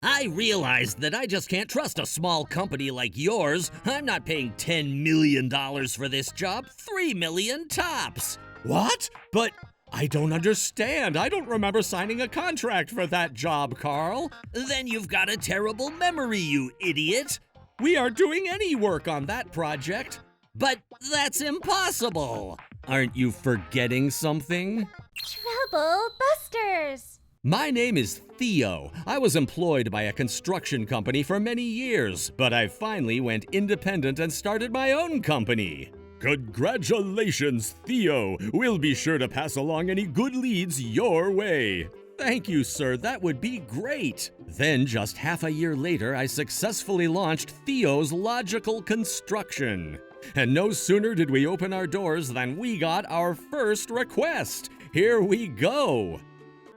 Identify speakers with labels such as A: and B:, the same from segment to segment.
A: I realized that I just can't trust a small company like yours. I'm not paying $10 million for this job, $3 million tops.
B: What? But I don't understand. I don't remember signing a contract for that job, Carl.
A: Then you've got a terrible memory, you idiot.
B: We aren't doing any work on that project.
A: But that's impossible.
B: Aren't you forgetting something?
C: Trouble Busters!
B: My name is Theo. I was employed by a construction company for many years, but I finally went independent and started my own company. Congratulations, Theo. We'll be sure to pass along any good leads your way. Thank you, sir. That would be great. Then, just half a year later, I successfully launched Theo's Logical Construction. And no sooner did we open our doors than we got our first request. Here we go.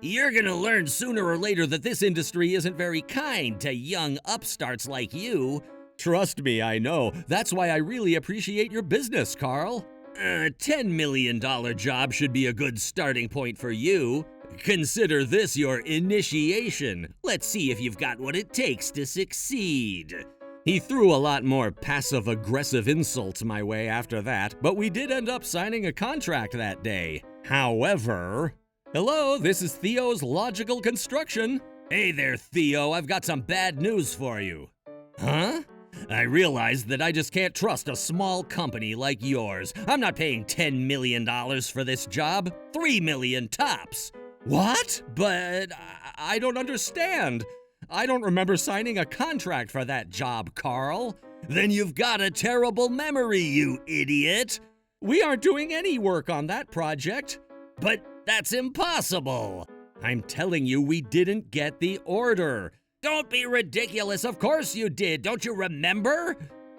A: You're gonna learn sooner or later that this industry isn't very kind to young upstarts like you.
B: Trust me, I know. That's why I really appreciate your business, Carl.
A: A $10 million job should be a good starting point for you. Consider this your initiation. Let's see if you've got what it takes to succeed.
B: He threw a lot more passive-aggressive insults my way after that, but we did end up signing a contract that day. However... Hello, this is Theo's Logical Construction.
A: Hey there, Theo. I've got some bad news for you. Huh? I realized that I just can't trust a small company like yours. I'm not paying $10 million for this job. $3 million tops.
B: What? But I don't understand. I don't remember signing a contract for that job, Carl.
A: Then you've got a terrible memory, you idiot.
B: We aren't doing any work on that project.
A: But that's impossible.
B: I'm telling you, we didn't get the order.
A: Don't be ridiculous. Of course you did. Don't you remember?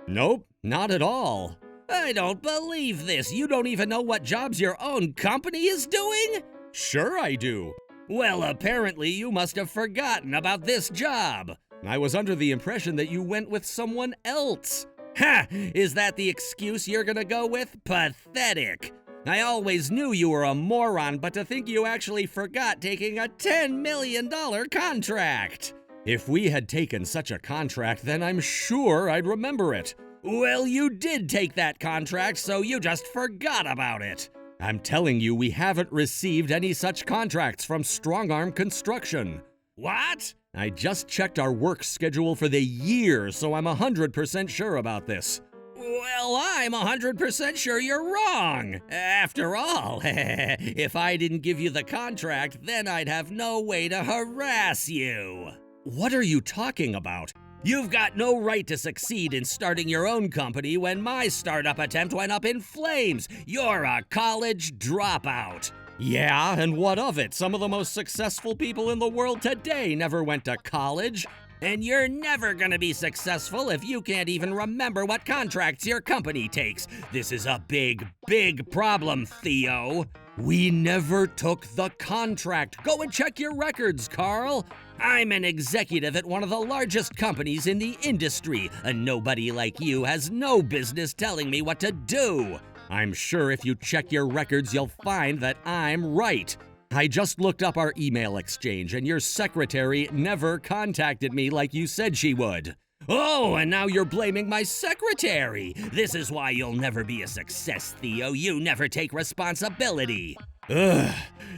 B: Nope, not at all.
A: I don't believe this. You don't even know what jobs your own company is doing?
B: Sure I do.
A: Well, apparently you must have forgotten about this job.
B: I was under the impression that you went with someone else.
A: Ha! Is that the excuse you're gonna go with? Pathetic. I always knew you were a moron, but to think you actually forgot taking a $10 million contract.
B: If we had taken such a contract, then I'm sure I'd remember it.
A: Well, you did take that contract, so you just forgot about it.
B: I'm telling you, we haven't received any such contracts from Strongarm Construction.
A: What?
B: I just checked our work schedule for the year, so I'm 100% sure about this.
A: Well, I'm 100% sure you're wrong. After all, if I didn't give you the contract, then I'd have no way to harass you.
B: What are you talking about?
A: You've got no right to succeed in starting your own company when my startup attempt went up in flames. You're a college dropout.
B: Yeah, and what of it? Some of the most successful people in the world today never went to college.
A: And you're never gonna be successful if you can't even remember what contracts your company takes. This is a big, big problem, Theo.
B: We never took the contract. Go and check your records, Carl.
A: I'm an executive at one of the largest companies in the industry, and nobody like you has no business telling me what to do.
B: I'm sure if you check your records, you'll find that I'm right. I just looked up our email exchange, and your secretary never contacted me like you said she would.
A: Oh, and now you're blaming my secretary. This is why you'll never be a success, Theo. You never take responsibility.
B: Ugh,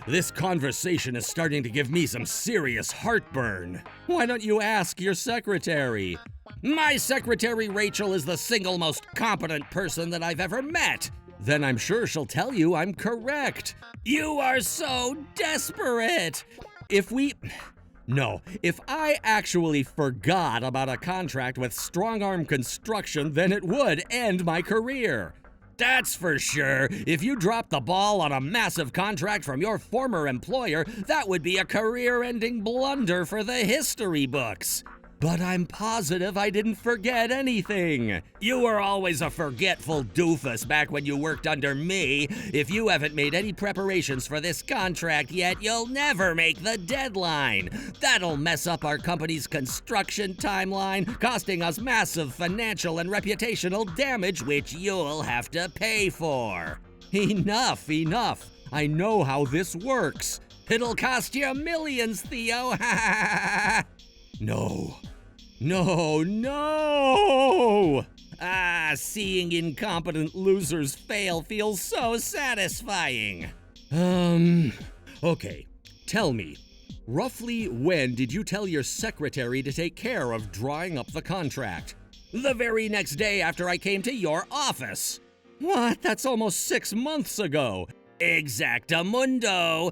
B: this conversation is starting to give me some serious heartburn. Why don't you ask your secretary?
A: My secretary, Rachel, is the single most competent person that I've ever met.
B: Then I'm sure she'll tell you I'm correct.
A: You are so desperate.
B: If I actually forgot about a contract with Strongarm Construction, then it would end my career.
A: That's for sure. If you dropped the ball on a massive contract from your former employer, that would be a career-ending blunder for the history books.
B: But I'm positive I didn't forget anything.
A: You were always a forgetful doofus back when you worked under me. If you haven't made any preparations for this contract yet, you'll never make the deadline. That'll mess up our company's construction timeline, costing us massive financial and reputational damage, which you'll have to pay for.
B: Enough. I know how this works.
A: It'll cost you millions, Theo.
B: No. No, no!
A: Seeing incompetent losers fail feels so satisfying.
B: Okay. Tell me, roughly when did you tell your secretary to take care of drawing up the contract?
A: The very next day after I came to your office.
B: What? That's almost 6 months ago.
A: Exactamundo.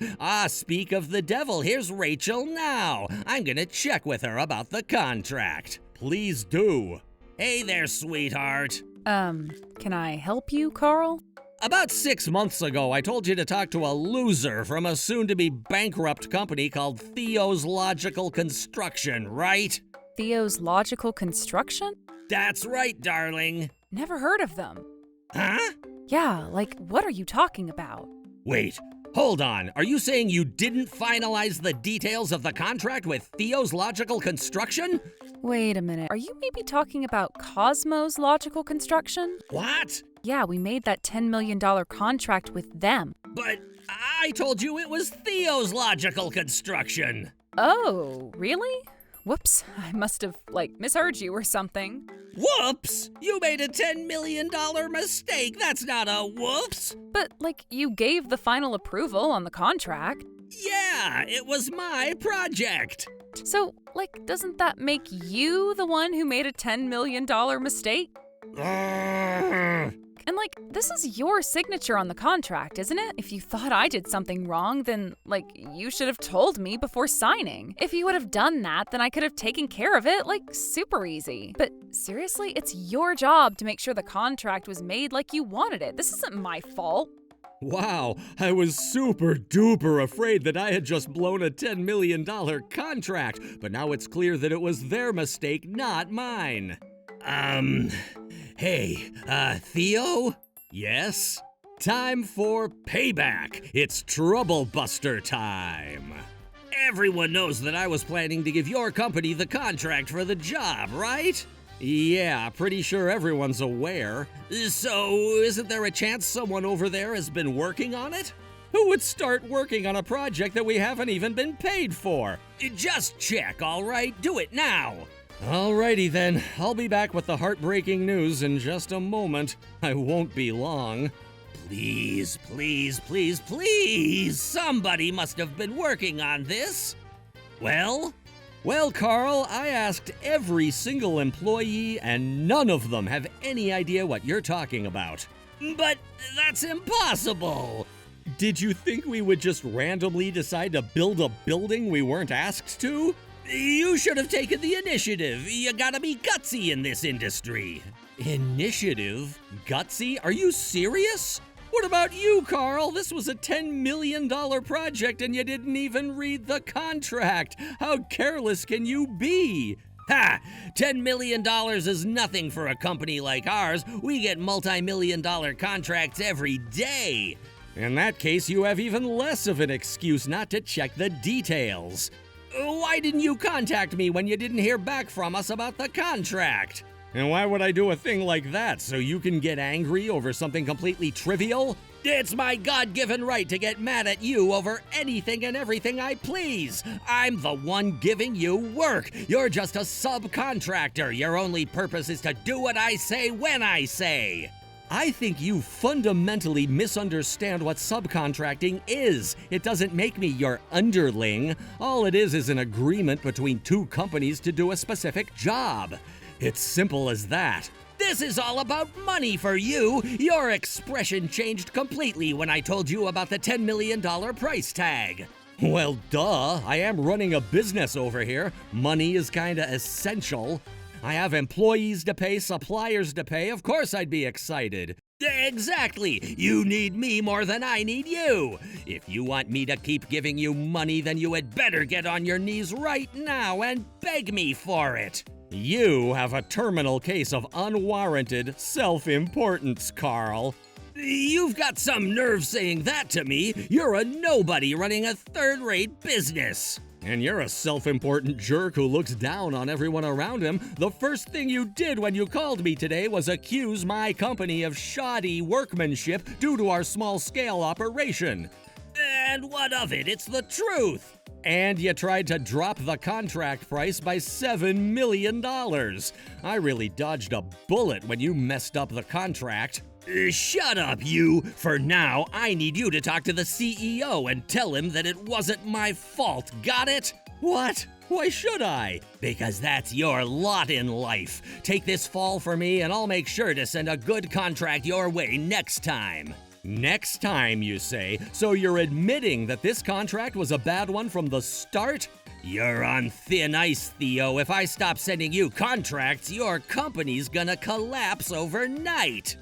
A: Speak of the devil, here's Rachel now. I'm gonna check with her about the contract.
B: Please do.
A: Hey there, sweetheart.
D: Can I help you, Carl?
A: About 6 months ago, I told you to talk to a loser from a soon-to-be bankrupt company called Theo's Logical Construction, right?
D: Theo's Logical Construction?
A: That's right, darling.
D: Never heard of them.
A: Huh?
D: Yeah, like, what are you talking about?
A: Wait, hold on. Are you saying you didn't finalize the details of the contract with Theo's Logical Construction?
D: Wait a minute. Are you maybe talking about Cosmo's Logical Construction?
A: What?
D: Yeah, we made that $10 million contract with them.
A: But I told you it was Theo's Logical Construction.
D: Oh, really? Whoops, I must have, misheard you or something.
A: Whoops! You made a $10 million mistake. That's not a whoops.
D: But, you gave the final approval on the contract.
A: Yeah, it was my project.
D: So, doesn't that make you the one who made a $10 million mistake? And, this is your signature on the contract, isn't it? If you thought I did something wrong, then, you should have told me before signing. If you would have done that, then I could have taken care of it, super easy. But seriously, it's your job to make sure the contract was made like you wanted it. This isn't my fault.
B: Wow, I was super duper afraid that I had just blown a $10 million contract, but now it's clear that it was their mistake, not mine.
A: Hey, Theo?
B: Yes? Time for payback. It's Trouble Buster time.
A: Everyone knows that I was planning to give your company the contract for the job, right?
B: Yeah, pretty sure everyone's aware.
A: So, isn't there a chance someone over there has been working on it?
B: Who would start working on a project that we haven't even been paid for?
A: Just check, all right? Do it now.
B: Alrighty then, I'll be back with the heartbreaking news in just a moment. I won't be long.
A: Please, please, please, please, somebody must have been working on this. Well,
B: Carl, I asked every single employee and none of them have any idea what you're talking about.
A: But that's impossible.
B: Did you think we would just randomly decide to build a building we weren't asked to?
A: You should have taken the initiative. You gotta be gutsy in this industry.
B: Initiative? Gutsy? Are you serious? What about you, Carl? This was a $10 million project and you didn't even read the contract. How careless can you be?
A: Ha! $10 million is nothing for a company like ours. We get multi-million-dollar contracts every day.
B: In that case, you have even less of an excuse not to check the details.
A: Why didn't you contact me when you didn't hear back from us about the contract?
B: And why would I do a thing like that, so you can get angry over something completely trivial?
A: It's my God-given right to get mad at you over anything and everything I please. I'm the one giving you work. You're just a subcontractor. Your only purpose is to do what I say when I say.
B: I think you fundamentally misunderstand what subcontracting is. It doesn't make me your underling. All it is an agreement between two companies to do a specific job. It's simple as that.
A: This is all about money for you. Your expression changed completely when I told you about the $10 million price tag.
B: Well, duh. I am running a business over here. Money is kinda essential. I have employees to pay, suppliers to pay. Of course I'd be excited.
A: Exactly. You need me more than I need you. If you want me to keep giving you money, then you had better get on your knees right now and beg me for it.
B: You have a terminal case of unwarranted self-importance, Carl.
A: You've got some nerve saying that to me. You're a nobody running a third-rate business.
B: And you're a self-important jerk who looks down on everyone around him. The first thing you did when you called me today was accuse my company of shoddy workmanship due to our small-scale operation.
A: And what of it? It's the truth.
B: And you tried to drop the contract price by $7 million. I really dodged a bullet when you messed up the contract.
A: Shut up, you. For now, I need you to talk to the CEO and tell him that it wasn't my fault. Got it?
B: What? Why should I?
A: Because that's your lot in life. Take this fall for me and I'll make sure to send a good contract your way next time.
B: Next time, you say? So you're admitting that this contract was a bad one from the start?
A: You're on thin ice, Theo. If I stop sending you contracts, your company's gonna collapse overnight.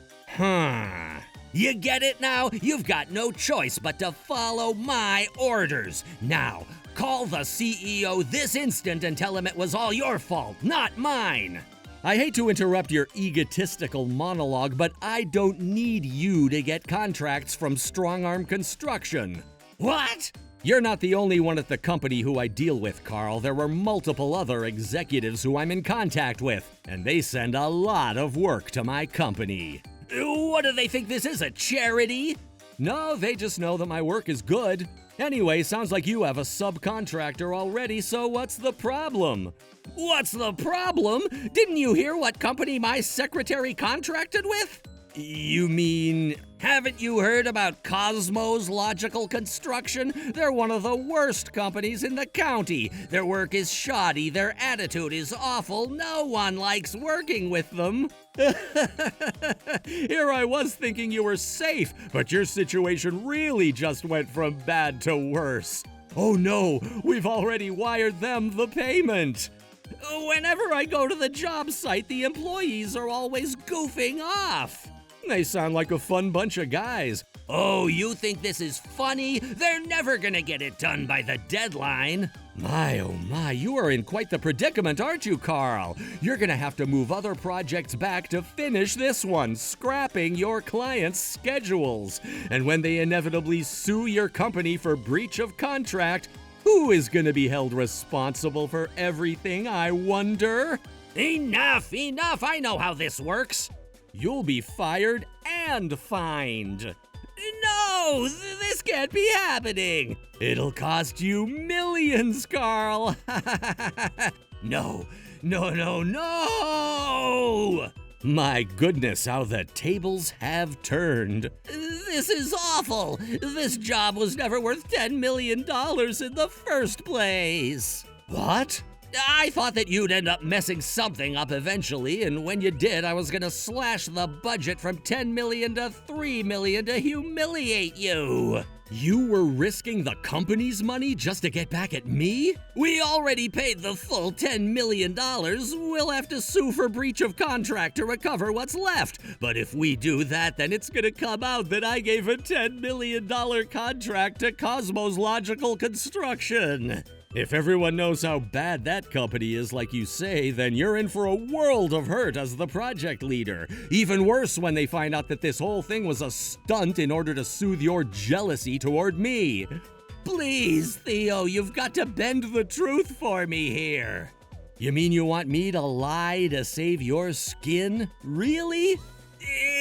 A: You get it now? You've got no choice but to follow my orders. Now, call the CEO this instant and tell him it was all your fault, not mine.
B: I hate to interrupt your egotistical monologue, but I don't need you to get contracts from Strong Arm Construction.
A: What?
B: You're not the only one at the company who I deal with, Carl. There were multiple other executives who I'm in contact with, and they send a lot of work to my company.
A: What do they think this is, a charity?
B: No, they just know that my work is good. Anyway, sounds like you have a subcontractor already, so what's the problem?
A: What's the problem? Didn't you hear what company my secretary contracted with?
B: You mean...
A: Haven't you heard about Cosmos Logical Construction? They're one of the worst companies in the county. Their work is shoddy, their attitude is awful, no one likes working with them.
B: Here I was thinking you were safe, but your situation really just went from bad to worse. Oh no, we've already wired them the payment.
A: Whenever I go to the job site, the employees are always goofing off.
B: They sound like a fun bunch of guys.
A: Oh, you think this is funny? They're never gonna get it done by the deadline.
B: My, oh my, you are in quite the predicament, aren't you, Carl? You're gonna have to move other projects back to finish this one, scrapping your clients' schedules. And when they inevitably sue your company for breach of contract, who is gonna be held responsible for everything, I wonder?
A: Enough! I know how this works.
B: You'll be fired and fined.
A: No, this can't be happening.
B: It'll cost you millions, Carl.
A: No.
B: My goodness, how the tables have turned.
A: This is awful. This job was never worth $10 million in the first place.
B: What?
A: I thought that you'd end up messing something up eventually, and when you did, I was gonna slash the budget from $10 million to $3 million to humiliate you.
B: You were risking the company's money just to get back at me?
A: We already paid the full $10 million. We'll have to sue for breach of contract to recover what's left. But if we do that, then it's gonna come out that I gave a $10 million contract to Cosmos Logical Construction.
B: If everyone knows how bad that company is, like you say, then you're in for a world of hurt as the project leader. Even worse when they find out that this whole thing was a stunt in order to soothe your jealousy toward me.
A: Please, Theo, you've got to bend the truth for me here.
B: You mean you want me to lie to save your skin? Really?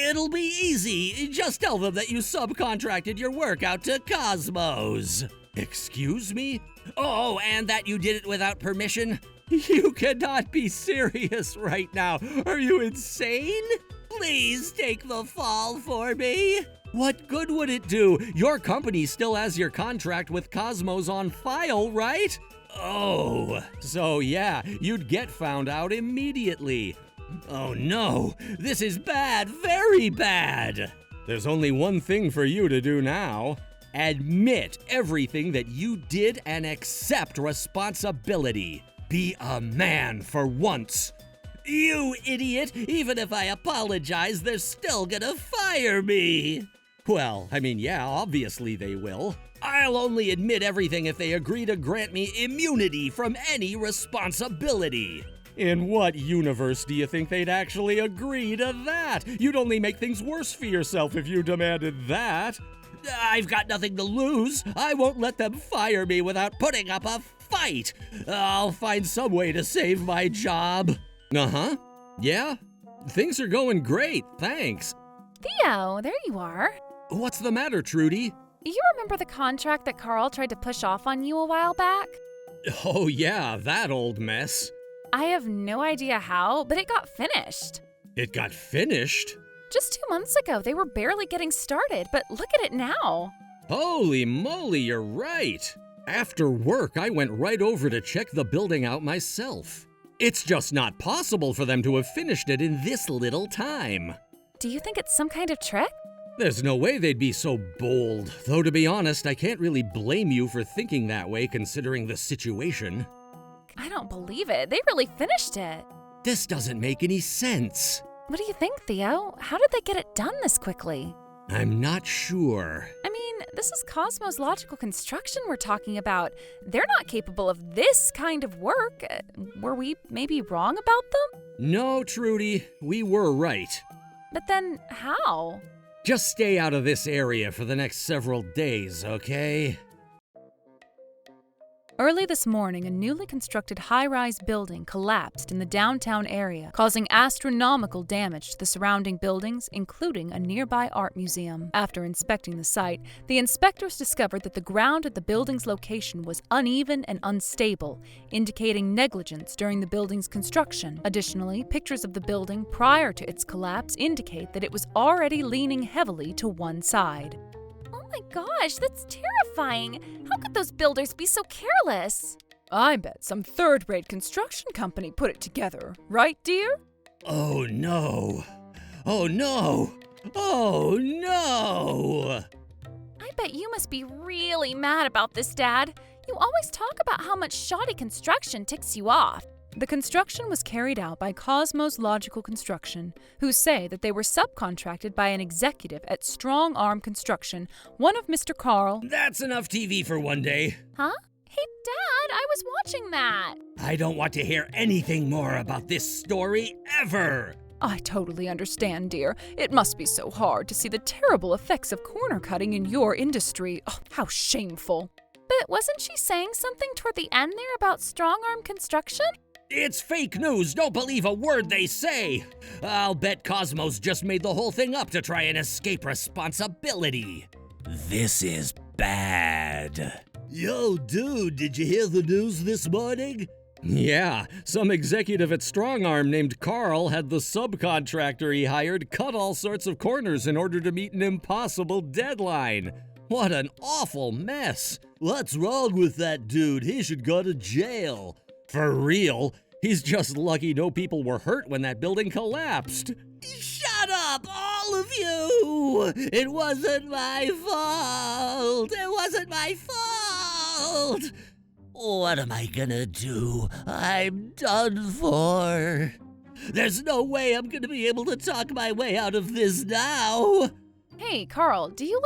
A: It'll be easy. Just tell them that you subcontracted your work out to Cosmos.
B: Excuse me?
A: Oh, and that you did it without permission?
B: You cannot be serious right now. Are you insane?
A: Please take the fall for me.
B: What good would it do? Your company still has your contract with Cosmos on file, right?
A: Oh.
B: So yeah, you'd get found out immediately.
A: Oh no, this is bad, very bad.
B: There's only one thing for you to do now. Admit everything that you did and accept responsibility. Be a man for once.
A: You idiot! Even if I apologize, they're still gonna fire me.
B: Well, I mean, yeah, obviously they will.
A: I'll only admit everything if they agree to grant me immunity from any responsibility.
B: In what universe do you think they'd actually agree to that? You'd only make things worse for yourself if you demanded that.
A: I've got nothing to lose. I won't let them fire me without putting up a fight. I'll find some way to save my job.
B: Uh-huh. Yeah. Things are going great, thanks.
D: Theo, there you are.
B: What's the matter, Trudy?
D: You remember the contract that Carl tried to push off on you a while back?
B: Oh yeah, that old mess.
D: I have no idea how, but it got finished.
B: It got finished?
D: Just 2 months ago, they were barely getting started, but look at it now.
B: Holy moly, you're right. After work, I went right over to check the building out myself. It's just not possible for them to have finished it in this little time.
D: Do you think it's some kind of trick?
B: There's no way they'd be so bold, though to be honest, I can't really blame you for thinking that way considering the situation.
D: I don't believe it. They really finished it.
B: This doesn't make any sense.
D: What do you think, Theo? How did they get it done this quickly?
B: I'm not sure.
D: I mean, this is Cosmos Logical Construction we're talking about. They're not capable of this kind of work. Were we maybe wrong about them?
B: No, Trudy, we were right.
D: But then, how?
B: Just stay out of this area for the next several days, okay?
D: Early this morning, a newly constructed high-rise building collapsed in the downtown area, causing astronomical damage to the surrounding buildings, including a nearby art museum. After inspecting the site, the inspectors discovered that the ground at the building's location was uneven and unstable, indicating negligence during the building's construction. Additionally, pictures of the building prior to its collapse indicate that it was already leaning heavily to one side.
C: Oh my gosh, that's terrifying. How could those builders be so careless?
D: I bet some third-rate construction company put it together, right, dear?
B: Oh no. Oh no. Oh no.
C: I bet you must be really mad about this, Dad. You always talk about how much shoddy construction ticks you off.
D: The construction was carried out by Cosmos Logical Construction, who say that they were subcontracted by an executive at Strong Arm Construction, one of Mr. Carl.
B: That's enough TV for one day.
C: Huh? Hey, Dad, I was watching that.
B: I don't want to hear anything more about this story ever.
D: I totally understand, dear. It must be so hard to see the terrible effects of corner cutting in your industry. Oh, how shameful.
C: But wasn't she saying something toward the end there about Strong Arm Construction?
A: It's fake news. Don't believe a word they say. I'll bet Cosmos just made the whole thing up to try and escape responsibility. This is bad.
B: Yo, dude, did you hear the news this morning? Yeah, some executive at Strong Arm named Carl had the subcontractor he hired cut all sorts of corners in order to meet an impossible deadline. What an awful mess. What's wrong with that dude? He should go to jail. For real, he's just lucky no people were hurt when that building collapsed.
A: Shut up, all of you! It wasn't my fault! It wasn't my fault! What am I gonna do? I'm done for. There's no way I'm gonna be able to talk my way out of this now.
D: Hey, Carl, do you,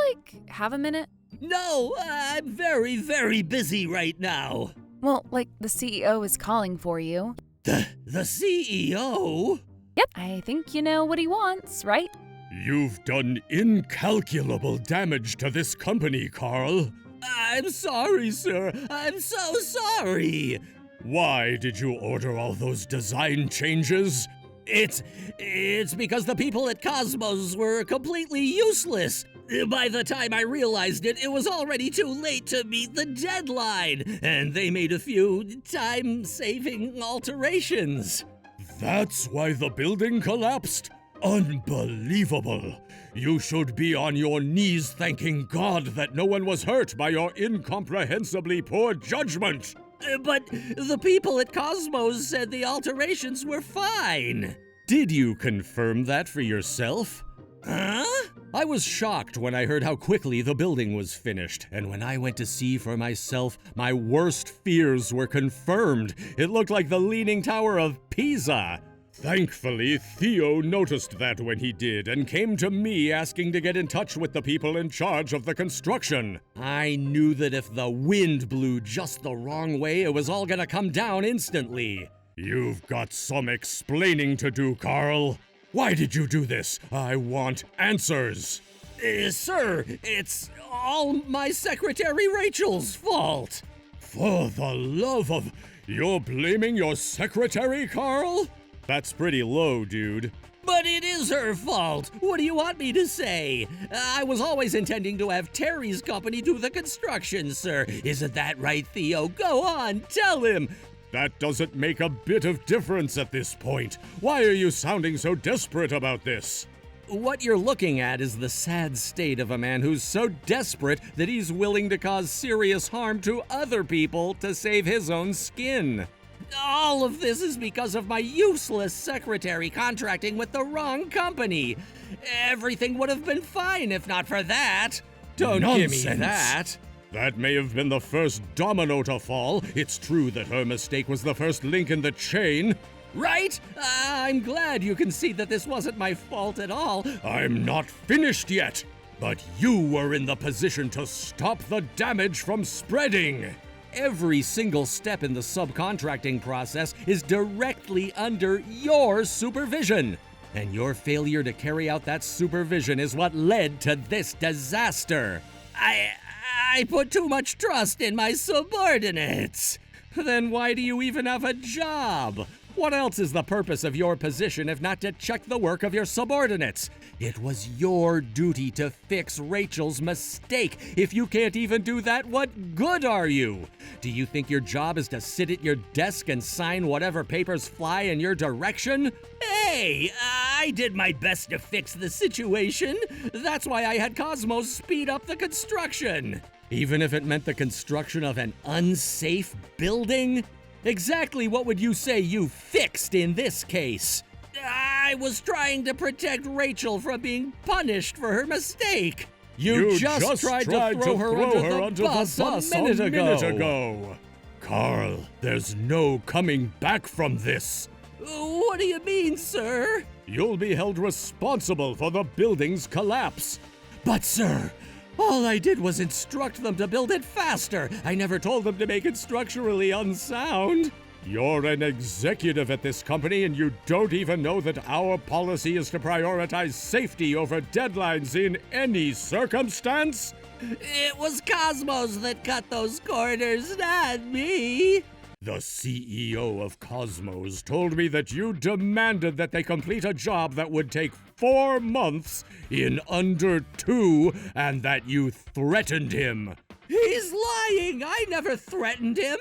D: have a minute?
A: No, I'm very, very busy right now.
D: Well, the CEO is calling for you.
A: The CEO?
D: Yep, I think you know what he wants, right?
B: You've done incalculable damage to this company, Carl.
A: I'm sorry, sir. I'm so sorry.
B: Why did you order all those design changes?
A: It's because the people at Cosmos were completely useless. By the time I realized it, it was already too late to meet the deadline, and they made a few time-saving alterations.
B: That's why the building collapsed? Unbelievable! You should be on your knees thanking God that no one was hurt by your incomprehensibly poor judgment!
A: But the people at Cosmos said the alterations were fine.
B: Did you confirm that for yourself?
A: Huh?
B: I was shocked when I heard how quickly the building was finished, and when I went to see for myself, my worst fears were confirmed. It looked like the Leaning Tower of Pisa. Thankfully, Theo noticed that when he did and came to me asking to get in touch with the people in charge of the construction. I knew that if the wind blew just the wrong way, it was all gonna come down instantly. You've got some explaining to do, Carl. Why did you do this? I want answers.
A: Sir, it's all my secretary Rachel's fault.
B: For the love of... You're blaming your secretary, Carl? That's pretty low, dude.
A: But it is her fault. What do you want me to say? I was always intending to have Terry's company do the construction, sir. Isn't that right, Theo? Go on, tell him.
B: That doesn't make a bit of difference at this point. Why are you sounding so desperate about this?
A: What you're looking at is the sad state of a man who's so desperate that he's willing to cause serious harm to other people to save his own skin. All of this is because of my useless secretary contracting with the wrong company. Everything would have been fine if not for that. Don't give me
B: Nonsense.
A: that.
B: That may have been the first domino to fall. It's true that her mistake was the first link in the chain.
A: Right? I'm glad you can see that this wasn't my fault at all.
B: I'm not finished yet. But you were in the position to stop the damage from spreading.
A: Every single step in the subcontracting process is directly under your supervision. And your failure to carry out that supervision is what led to this disaster. I put too much trust in my subordinates. Then why do you even have a job? What else is the purpose of your position if not to check the work of your subordinates? It was your duty to fix Rachel's mistake. If you can't even do that, what good are you? Do you think your job is to sit at your desk and sign whatever papers fly in your direction? Hey, I did my best to fix the situation. That's why I had Cosmos speed up the construction. Even if it meant the construction of an unsafe building? Exactly what would you say you fixed in this case? I was trying to protect Rachel from being punished for her mistake. You just tried to throw her under the bus a minute ago.
B: Carl, there's no coming back from this.
A: What do you mean, sir?
B: You'll be held responsible for the building's collapse.
A: But, sir, all I did was instruct them to build it faster. I never told them to make it structurally unsound.
B: You're an executive at this company and you don't even know that our policy is to prioritize safety over deadlines in any circumstance?
A: It was Cosmos that cut those corners, not me.
B: The CEO of Cosmos told me that you demanded that they complete a job that would take 4 months in under 2, and that you threatened him.
A: He's lying. I never threatened him.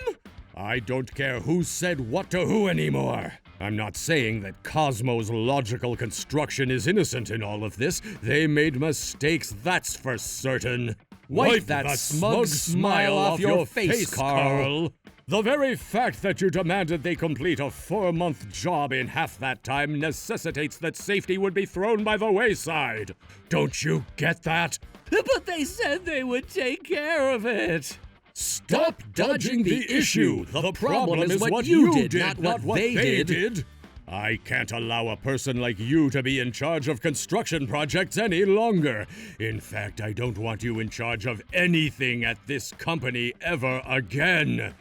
B: I don't care who said what to who anymore. I'm not saying that Cosmos' logical construction is innocent in all of this. They made mistakes, that's for certain.
A: Wipe that smug smile off your face, Carl.
B: The very fact that you demanded they complete a 4-month job in half that time necessitates that safety would be thrown by the wayside. Don't you get that?
A: But they said they would take care of it.
B: Stop dodging the issue. The problem is what you did, not what they did. I can't allow a person like you to be in charge of construction projects any longer. In fact, I don't want you in charge of anything at this company ever again.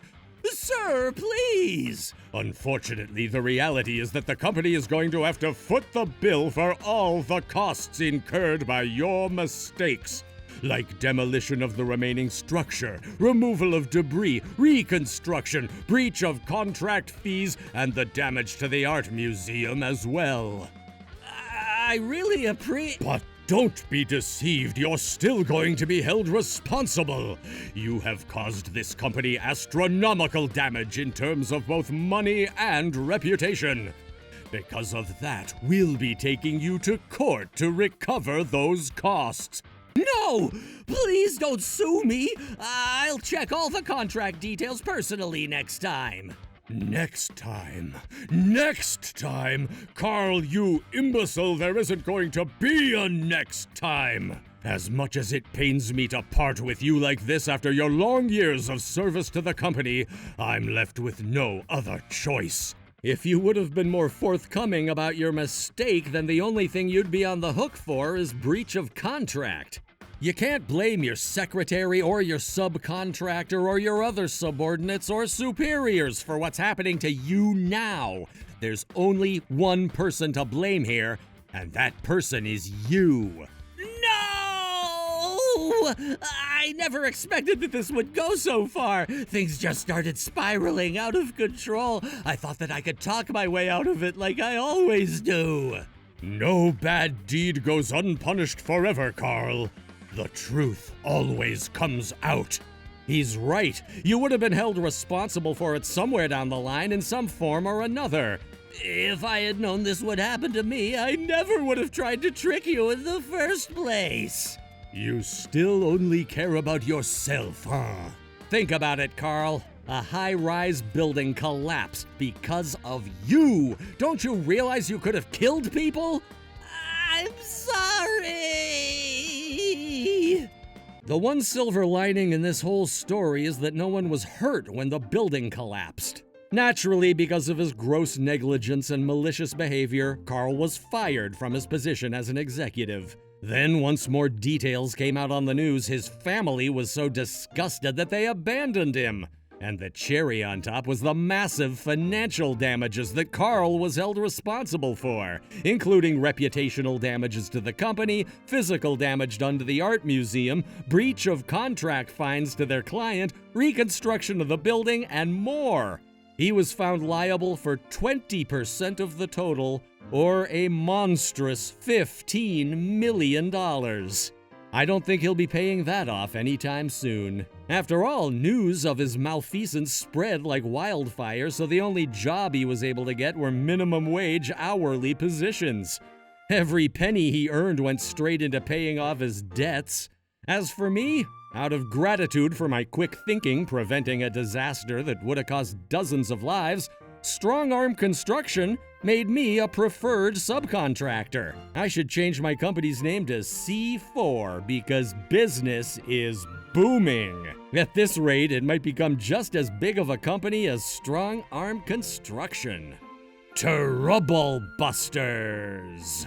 A: Sir, please!
B: Unfortunately, the reality is that the company is going to have to foot the bill for all the costs incurred by your mistakes, like demolition of the remaining structure, removal of debris, reconstruction, breach of contract fees, and the damage to the art museum as well.
A: I really appreciate...
B: But don't be deceived, you're still going to be held responsible. You have caused this company astronomical damage in terms of both money and reputation. Because of that, we'll be taking you to court to recover those costs.
A: No! Please don't sue me! I'll check all the contract details personally next time.
B: Next time? Carl, you imbecile, there isn't going to be a next time! As much as it pains me to part with you like this after your long years of service to the company, I'm left with no other choice.
A: If you would have been more forthcoming about your mistake, then the only thing you'd be on the hook for is breach of contract. You can't blame your secretary or your subcontractor or your other subordinates or superiors for what's happening to you now. There's only one person to blame here, and that person is you. No! I never expected that this would go so far. Things just started spiraling out of control. I thought that I could talk my way out of it like I always do.
B: No bad deed goes unpunished forever, Carl. The truth always comes out. He's right. You would have been held responsible for it somewhere down the line in some form or another.
A: If I had known this would happen to me, I never would have tried to trick you in the first place.
B: You still only care about yourself, huh?
A: Think about it, Carl. A high-rise building collapsed because of you. Don't you realize you could have killed people? I'm sorry.
B: The one silver lining in this whole story is that no one was hurt when the building collapsed. Naturally, because of his gross negligence and malicious behavior, Carl was fired from his position as an executive. Then, once more details came out on the news, his family was so disgusted that they abandoned him. And the cherry on top was the massive financial damages that Carl was held responsible for, including reputational damages to the company, physical damage done to the art museum, breach of contract fines to their client, reconstruction of the building, and more. He was found liable for 20% of the total, or a monstrous $15 million. I don't think he'll be paying that off anytime soon. After all, news of his malfeasance spread like wildfire, so the only job he was able to get were minimum wage hourly positions. Every penny he earned went straight into paying off his debts. As for me, out of gratitude for my quick thinking preventing a disaster that would have cost dozens of lives, Strong Arm Construction made me a preferred subcontractor. I should change my company's name to C4 because business is booming. At this rate, it might become just as big of a company as Strong Arm Construction. Trouble Busters.